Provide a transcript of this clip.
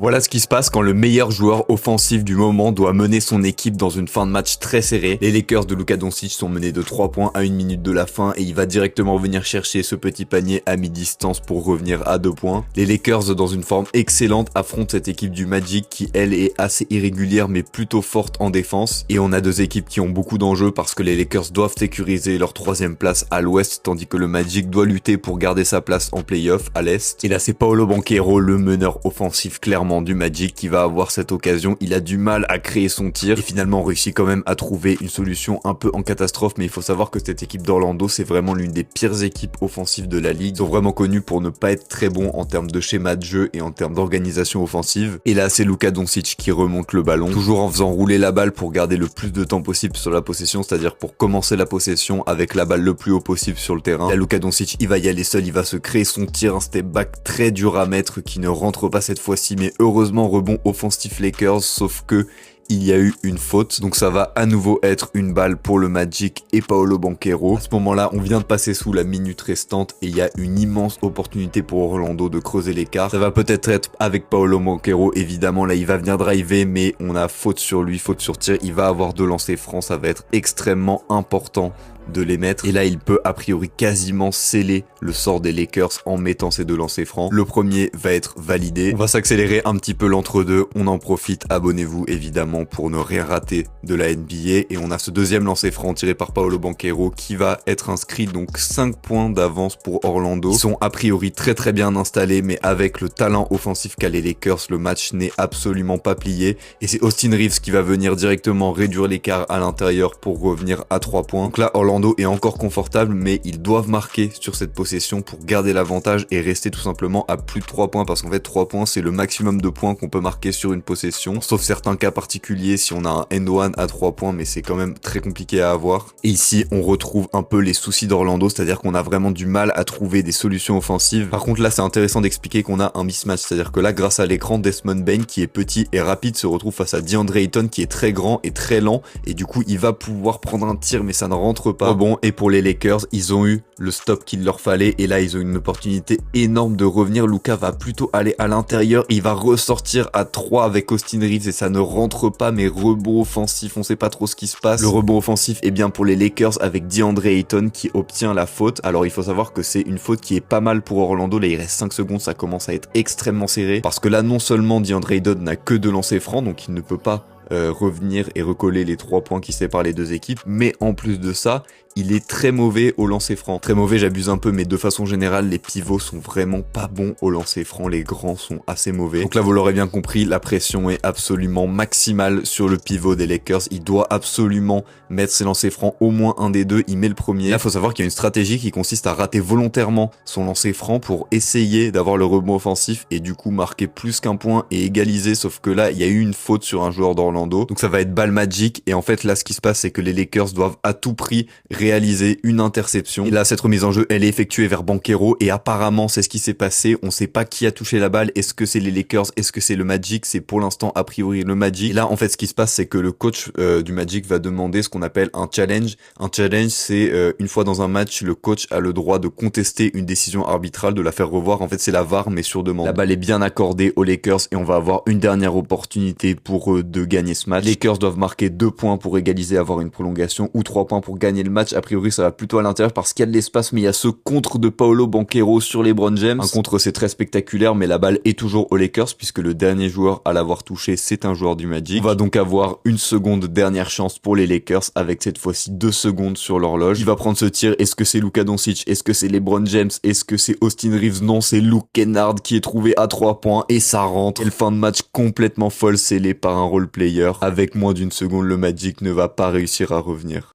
Voilà ce qui se passe quand le meilleur joueur offensif du moment doit mener son équipe dans une fin de match très serrée. Les Lakers de Luka Doncic sont menés de 3 points à 1 minute de la fin et il va directement venir chercher ce petit panier à mi-distance pour revenir à 2 points. Les Lakers, dans une forme excellente, affrontent cette équipe du Magic qui, elle, est assez irrégulière mais plutôt forte en défense. Et on a deux équipes qui ont beaucoup d'enjeux parce que les Lakers doivent sécuriser leur 3e place à l'ouest tandis que le Magic doit lutter pour garder sa place en play-off à l'est. Et là, c'est Paolo Banchero, le meneur offensif clairement du Magic, qui va avoir cette occasion. Il a du mal à créer son tir et finalement réussit quand même à trouver une solution un peu en catastrophe, mais il faut savoir que cette équipe d'Orlando, c'est vraiment l'une des pires équipes offensives de la ligue. Ils sont vraiment connus pour ne pas être très bons en termes de schéma de jeu et en termes d'organisation offensive. Et là, c'est Luka Doncic qui remonte le ballon, toujours en faisant rouler la balle pour garder le plus de temps possible sur la possession, c'est-à-dire pour commencer la possession avec la balle le plus haut possible sur le terrain. Là, Luka Doncic, il va y aller seul, il va se créer son tir, un step back très dur à mettre qui ne rentre pas cette fois-ci, mais heureusement rebond offensif Lakers, sauf que il y a eu une faute, donc ça va à nouveau être une balle pour le Magic et Paolo Banchero. À ce moment-là, on vient de passer sous la minute restante et il y a une immense opportunité pour Orlando de creuser l'écart. Ça va peut-être être avec Paolo Banchero, évidemment, là il va venir driver, mais on a faute sur lui, faute sur tir, il va avoir 2 lancers francs, ça va être extrêmement important de les mettre. Et là, il peut a priori quasiment sceller le sort des Lakers en mettant ces 2 lancers francs. Le premier va être validé. On va s'accélérer un petit peu l'entre-deux. On en profite. Abonnez-vous évidemment pour ne rien rater de la NBA. Et on a ce deuxième lancer franc tiré par Paolo Banchero qui va être inscrit. Donc 5 points d'avance pour Orlando. Ils sont a priori très bien installés, mais avec le talent offensif qu'a les Lakers, le match n'est absolument pas plié. Et c'est Austin Reeves qui va venir directement réduire l'écart à l'intérieur pour revenir à 3 points. Donc là, Orlando est encore confortable, mais ils doivent marquer sur cette possession pour garder l'avantage et rester tout simplement à plus de 3 points, parce qu'en fait 3 points c'est le maximum de points qu'on peut marquer sur une possession, sauf certains cas particuliers si on a un end-one à 3 points, mais c'est quand même très compliqué à avoir. Et ici on retrouve un peu les soucis d'Orlando, c'est-à-dire qu'on a vraiment du mal à trouver des solutions offensives. Par contre là c'est intéressant d'expliquer qu'on a un mismatch, c'est-à-dire que là grâce à l'écran, Desmond Bane qui est petit et rapide se retrouve face à DeAndre Ayton qui est très grand et très lent, et du coup il va pouvoir prendre un tir mais ça ne rentre pas. Bon, et pour les Lakers, ils ont eu le stop qu'il leur fallait et là ils ont une opportunité énorme de revenir. Luka va plutôt aller à l'intérieur, il va ressortir à 3 avec Austin Reeves et ça ne rentre pas, mais rebond offensif, on sait pas trop ce qui se passe. Le rebond offensif est bien pour les Lakers avec DeAndre Ayton qui obtient la faute. Alors il faut savoir que c'est une faute qui est pas mal pour Orlando, là il reste 5 secondes, ça commence à être extrêmement serré parce que là non seulement DeAndre Ayton n'a que 2 lancers francs, donc il ne peut pas revenir et recoller les 3 points qui séparent les 2 équipes, mais en plus de ça, il est très mauvais au lancer franc. Très mauvais, j'abuse un peu, mais de façon générale, les pivots sont vraiment pas bons au lancer franc, les grands sont assez mauvais. Donc là, vous l'aurez bien compris, la pression est absolument maximale sur le pivot des Lakers. Il doit absolument mettre ses lancers francs, au moins un des 2, il met le premier. Là, faut savoir qu'il y a une stratégie qui consiste à rater volontairement son lancer franc pour essayer d'avoir le rebond offensif et du coup marquer plus qu'un point et égaliser, sauf que là, il y a eu une faute sur un joueur d'Orlando. Donc ça va être balle Magic et en fait là, ce qui se passe, c'est que les Lakers doivent à tout prix réaliser une interception. Et là, cette remise en jeu, elle est effectuée vers Banchero et apparemment, c'est ce qui s'est passé. On sait pas qui a touché la balle. Est-ce que c'est les Lakers? Est-ce que c'est le Magic? C'est pour l'instant, a priori, le Magic. Et là, en fait, ce qui se passe, c'est que le coach du Magic va demander ce qu'on appelle un challenge. Un challenge, c'est une fois dans un match, le coach a le droit de contester une décision arbitrale, de la faire revoir. En fait, c'est la VAR, mais sur demande. La balle est bien accordée aux Lakers et on va avoir une dernière opportunité pour eux de gagner ce match. Les Lakers doivent marquer 2 points pour égaliser, avoir une prolongation, ou 3 points pour gagner le match. A priori, ça va plutôt à l'intérieur parce qu'il y a de l'espace, mais il y a ce contre de Paolo Banchero sur LeBron James. Un contre, c'est très spectaculaire, mais la balle est toujours aux Lakers puisque le dernier joueur à l'avoir touché, c'est un joueur du Magic. On va donc avoir une seconde dernière chance pour les Lakers avec cette fois-ci 2 secondes sur l'horloge. Il va prendre ce tir. Est-ce que c'est Luka Doncic? Est-ce que c'est LeBron James? Est-ce que c'est Austin Reeves? Non, c'est Luke Kennard qui est trouvé à 3 points et ça rentre. Quelle fin de match complètement folle scellée par un role player. Avec moins d'une seconde, le Magic ne va pas réussir à revenir.